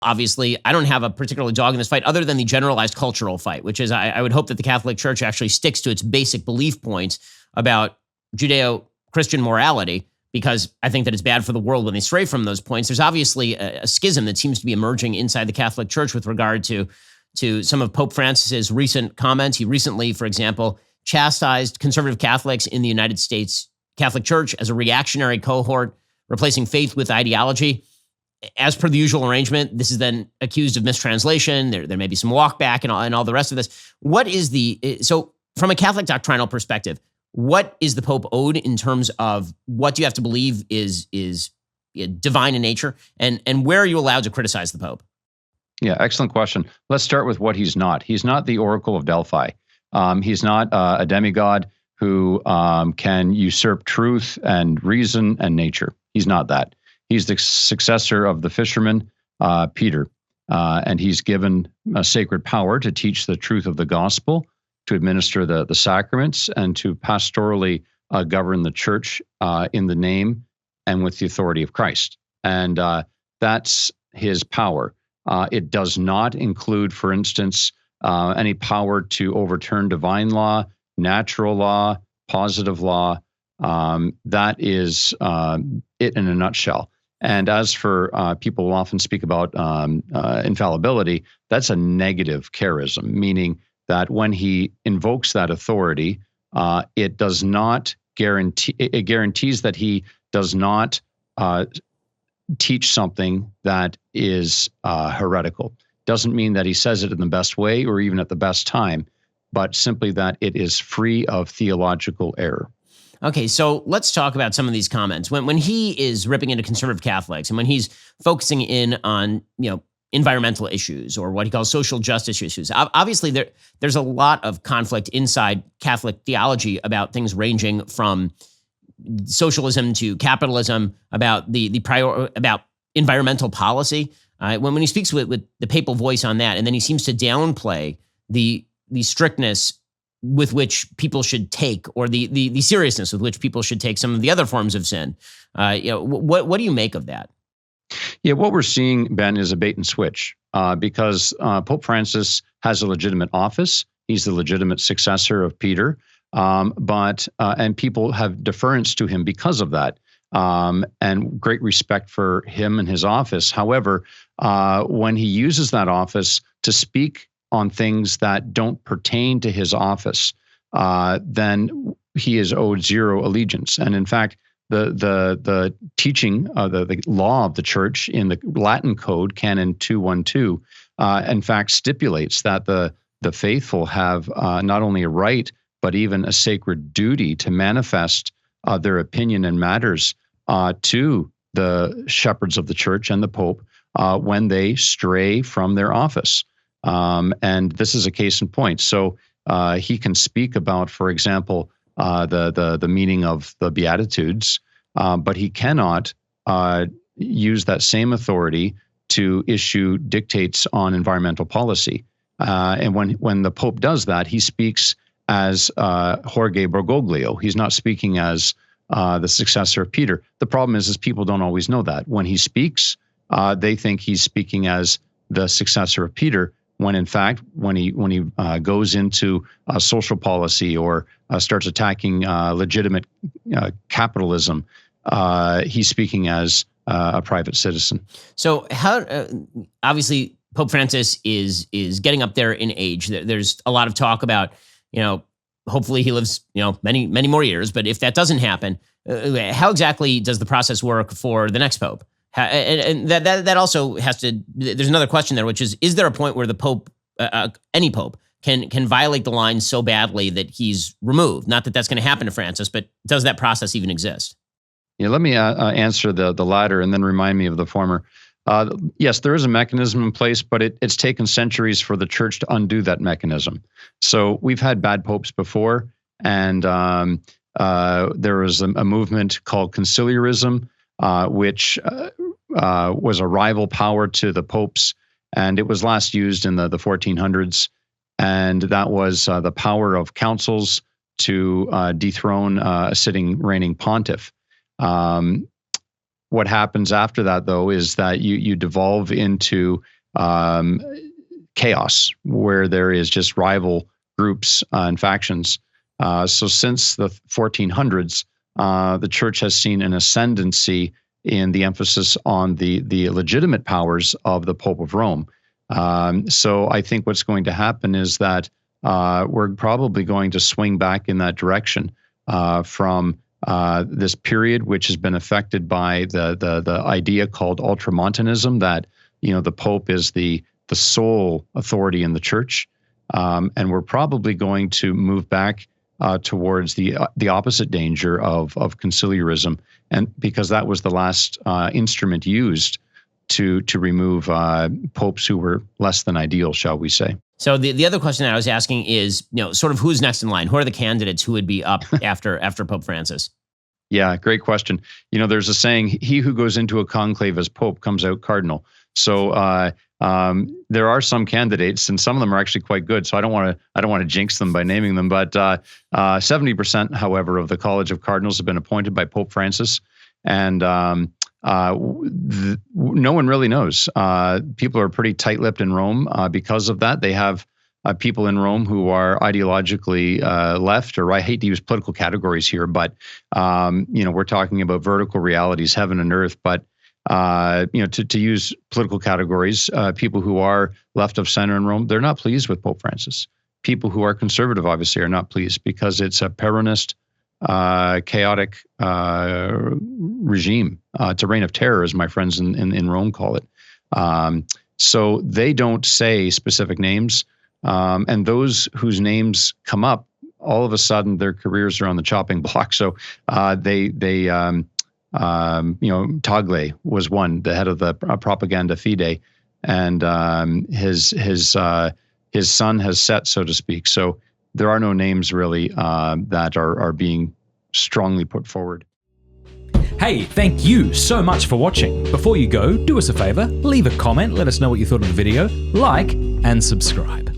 obviously, I don't have a particular dog in this fight other than the generalized cultural fight, which is I would hope that the Catholic Church actually sticks to its basic belief points about Judeo-Christian morality, because I think that it's bad for the world when they stray from those points. There's obviously a schism that seems to be emerging inside the Catholic Church with regard to some of Pope Francis's recent comments. He recently, for example, chastised conservative Catholics in the United States Catholic Church as a reactionary cohort, replacing faith with ideology. As per the usual arrangement, this is then accused of mistranslation. There may be some walkback and all the rest of this. So from a Catholic doctrinal perspective, what is the Pope owed in terms of what do you have to believe is divine in nature, and where are you allowed to criticize the Pope? Yeah, excellent question. Let's start with what he's not. He's not the Oracle of Delphi. He's not a demigod who can usurp truth and reason and nature. He's not that. He's the successor of the fisherman, Peter, and he's given a sacred power to teach the truth of the gospel, to administer the sacraments, and to pastorally govern the church in the name and with the authority of Christ. And that's his power. It does not include, for instance, any power to overturn divine law, natural law, positive law. That is it in a nutshell. And as for people who often speak about infallibility, that's a negative charism, meaning that when he invokes that authority, it does not guarantee. It guarantees that he does not teach something that is heretical. Doesn't mean that he says it in the best way or even at the best time, but simply that it is free of theological error. Okay, so let's talk about some of these comments. When he is ripping into conservative Catholics and when he's focusing in on, environmental issues or what he calls social justice issues, obviously there's a lot of conflict inside Catholic theology about things ranging from socialism to capitalism, about about environmental policy. When he speaks with the papal voice on that, and then he seems to downplay the strictness with which people should take, or the seriousness with which people should take some of the other forms of sin. What do you make of that? Yeah, what we're seeing, Ben, is a bait and switch because Pope Francis has a legitimate office. He's the legitimate successor of Peter, and people have deference to him because of that, and great respect for him and his office. However, when he uses that office to speak on things that don't pertain to his office, then he is owed zero allegiance. And in fact, the teaching, the law of the church in the Latin Code, Canon 212, in fact stipulates that the faithful have not only a right, but even a sacred duty to manifest their opinion in matters to the shepherds of the church and the Pope when they stray from their office. And this is a case in point. So he can speak about, for example, the meaning of the Beatitudes, but he cannot use that same authority to issue dictates on environmental policy. And when the Pope does that, he speaks as Jorge Bergoglio. He's not speaking as the successor of Peter. The problem is people don't always know that. When he speaks, they think he's speaking as the successor of Peter, when in fact, when he goes into social policy or starts attacking legitimate capitalism, he's speaking as a private citizen. So how obviously Pope Francis is getting up there in age. There's a lot of talk about, hopefully he lives, many more years. But if that doesn't happen, how exactly does the process work for the next pope? And that also has to. There's another question there, which is there a point where the Pope, any Pope, can violate the line so badly that he's removed? Not that that's going to happen to Francis, but does that process even exist? Yeah, let me answer the latter and then remind me of the former. Yes, there is a mechanism in place, but it's taken centuries for the church to undo that mechanism. So we've had bad popes before, and there was a movement called Concilliarism, which was a rival power to the popes, and it was last used in the 1400s, and that was the power of councils to dethrone a sitting reigning pontiff. what happens after that, though, is that you devolve into chaos, where there is just rival groups and factions. So since the 1400s, the church has seen an ascendancy in the emphasis on the legitimate powers of the Pope of Rome. So I think what's going to happen is that we're probably going to swing back in that direction from this period, which has been affected by the idea called Ultramontanism, that the Pope is the sole authority in the church, and we're probably going to move back towards the opposite danger of conciliarism, and because that was the last instrument used to remove popes who were less than ideal, shall we say. So the other question that I was asking is, sort of who's next in line? Who are the candidates who would be up after Pope Francis? Yeah, great question. There's a saying, he who goes into a conclave as Pope comes out cardinal. So there are some candidates, and some of them are actually quite good. So I don't want to jinx them by naming them, but 70%, however, of the College of Cardinals have been appointed by Pope Francis, and no one really knows. People are pretty tight-lipped in Rome because of that. They have people in Rome who are ideologically left, or I hate to use political categories here, but we're talking about vertical realities, heaven and earth. But to use political categories, people who are left of center in Rome, they're not pleased with Pope Francis. People who are conservative, obviously, are not pleased because it's a Peronist, chaotic regime. It's a reign of terror, as my friends in Rome call it. So they don't say specific names. And those whose names come up, all of a sudden their careers are on the chopping block. So Tagle was one, the head of the Propaganda Fide, and his son has set, so to speak. So there are no names really that are being strongly put forward. Hey, thank you so much for watching. Before you go, do us a favor, leave a comment, let us know what you thought of the video, like, and subscribe.